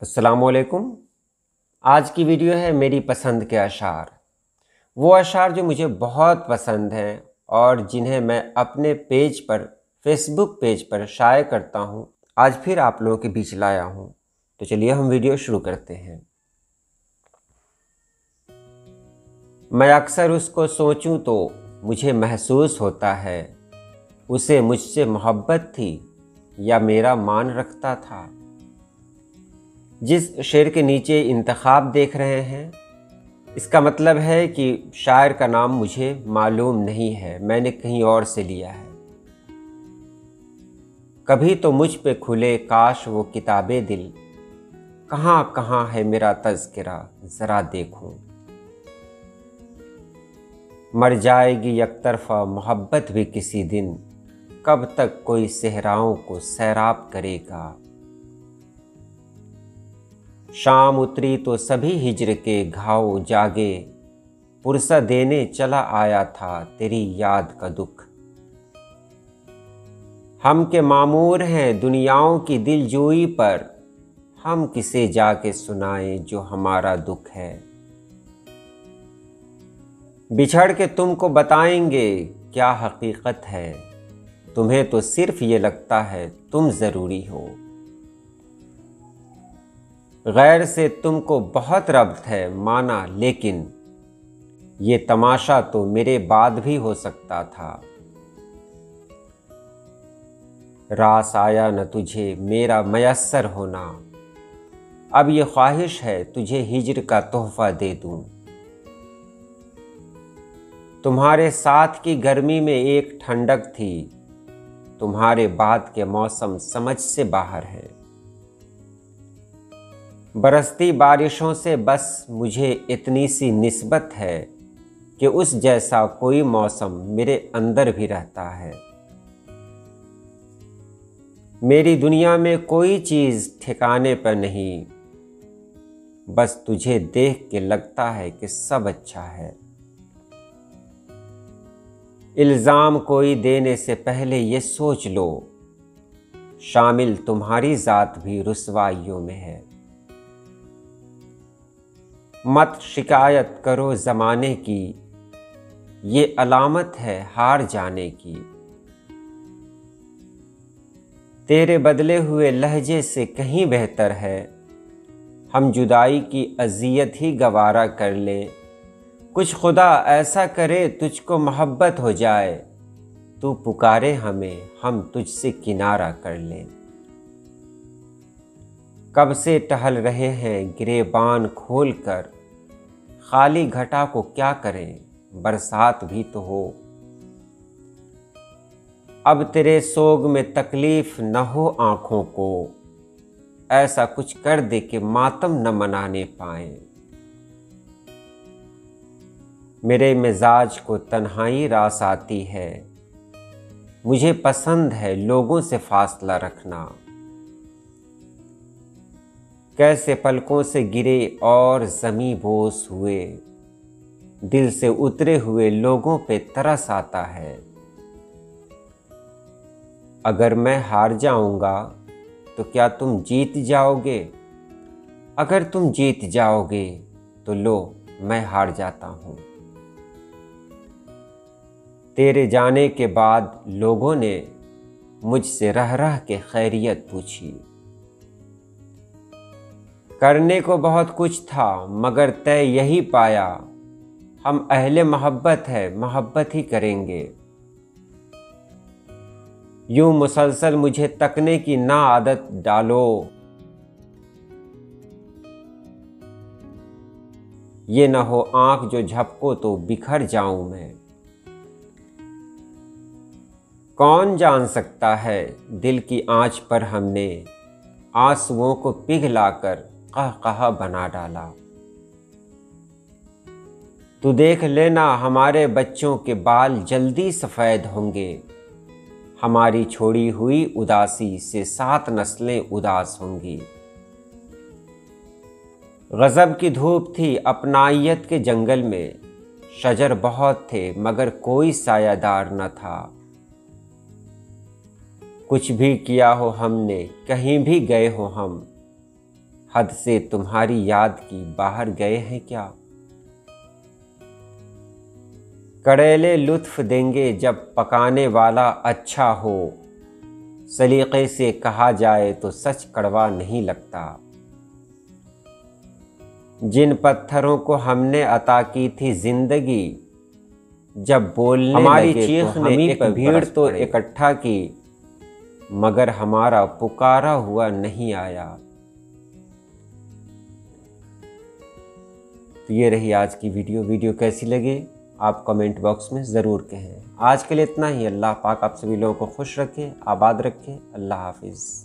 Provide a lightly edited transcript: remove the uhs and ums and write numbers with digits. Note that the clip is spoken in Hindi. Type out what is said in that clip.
अस्सलामुअलैकुम। आज की वीडियो है मेरी पसंद के अशार। वो अशार जो मुझे बहुत पसंद हैं और जिन्हें मैं अपने पेज पर, फेसबुक पेज पर शाये करता हूँ, आज फिर आप लोगों के बीच लाया हूँ। तो चलिए हम वीडियो शुरू करते हैं। मैं अक्सर उसको सोचूं तो मुझे महसूस होता है, उसे मुझसे मोहब्बत थी या मेरा मान रखता था। जिस शेर के नीचे इंतखाब देख रहे हैं, इसका मतलब है कि शायर का नाम मुझे मालूम नहीं है, मैंने कहीं और से लिया है। कभी तो मुझ पे खुले काश वो किताबे दिल, कहाँ कहाँ है मेरा तज़किरा ज़रा देखूं। मर जाएगी यकतरफा मोहब्बत भी किसी दिन, कब तक कोई सहराओं को सैराब करेगा। शाम उतरी तो सभी हिज्र के घाव जागे, पुरसा देने चला आया था तेरी याद का दुख। हम के मामूर हैं दुनियाओं की दिलजोई पर, हम किसे जाके सुनाएं जो हमारा दुख है। बिछड़ के तुमको बताएंगे क्या हकीकत है, तुम्हें तो सिर्फ ये लगता है तुम ज़रूरी हो। गैर से तुमको बहुत रब्त है माना, लेकिन ये तमाशा तो मेरे बाद भी हो सकता था। रास आया न तुझे मेरा मयस्सर होना, अब ये ख्वाहिश है तुझे हिज्र का तोहफा दे दूं। तुम्हारे साथ की गर्मी में एक ठंडक थी, तुम्हारे बाद के मौसम समझ से बाहर है। बरसती बारिशों से बस मुझे इतनी सी निस्बत है कि उस जैसा कोई मौसम मेरे अंदर भी रहता है। मेरी दुनिया में कोई चीज़ ठिकाने पर नहीं, बस तुझे देख के लगता है कि सब अच्छा है। इल्ज़ाम कोई देने से पहले ये सोच लो, शामिल तुम्हारी ज़ात भी रुसवाइयों में है। मत शिकायत करो ज़माने की, ये अलामत है हार जाने की। तेरे बदले हुए लहजे से कहीं बेहतर है, हम जुदाई की अज़ियत ही गवारा कर लें। कुछ खुदा ऐसा करे तुझको मोहब्बत हो जाए, तू पुकारे हमें हम तुझसे किनारा कर लें। कब से टहल रहे हैं गिरेबान खोल कर, खाली घटा को क्या करें बरसात भी तो हो। अब तेरे सोग में तकलीफ न हो आँखों को, ऐसा कुछ कर दे कि मातम न मनाने पाए। मेरे मिजाज को तन्हाई रास आती है, मुझे पसंद है लोगों से फासला रखना। कैसे पलकों से गिरे और ज़मी बोस हुए, दिल से उतरे हुए लोगों पे तरस आता है। अगर मैं हार जाऊंगा तो क्या तुम जीत जाओगे? अगर तुम जीत जाओगे तो लो मैं हार जाता हूँ। तेरे जाने के बाद लोगों ने मुझसे रह रह के खैरियत पूछी। करने को बहुत कुछ था मगर तय यही पाया, हम अहले मोहब्बत है मोहब्बत ही करेंगे। यूं मुसलसल मुझे तकने की ना आदत डालो, ये न हो आंख जो झपको तो बिखर जाऊं मैं। कौन जान सकता है दिल की आंच पर हमने आंसुओं को पिघलाकर कहा बना डाला। तू देख लेना हमारे बच्चों के बाल जल्दी सफ़ेद होंगे, हमारी छोड़ी हुई उदासी से 7 नस्लें उदास होंगी। गज़ब की धूप थी अपनाइयत के जंगल में, शजर बहुत थे मगर कोई सायादार न था। कुछ भी किया हो हमने, कहीं भी गए हो हम, हद से तुम्हारी याद की बाहर गए हैं क्या? कड़ेले लुत्फ देंगे जब पकाने वाला अच्छा हो, सलीके से कहा जाए तो सच कड़वा नहीं लगता। जिन पत्थरों को हमने अता की थी जिंदगी, जब बोलने हमारी चीख ने एक भीड़ तो इकट्ठा की, मगर हमारा पुकारा हुआ नहीं आया। तो ये रही आज की वीडियो कैसी लगी आप कमेंट बॉक्स में ज़रूर कहें। आज के लिए इतना ही। अल्लाह पाक आप सभी लोगों को खुश रखे, आबाद रखे। अल्लाह हाफिज़।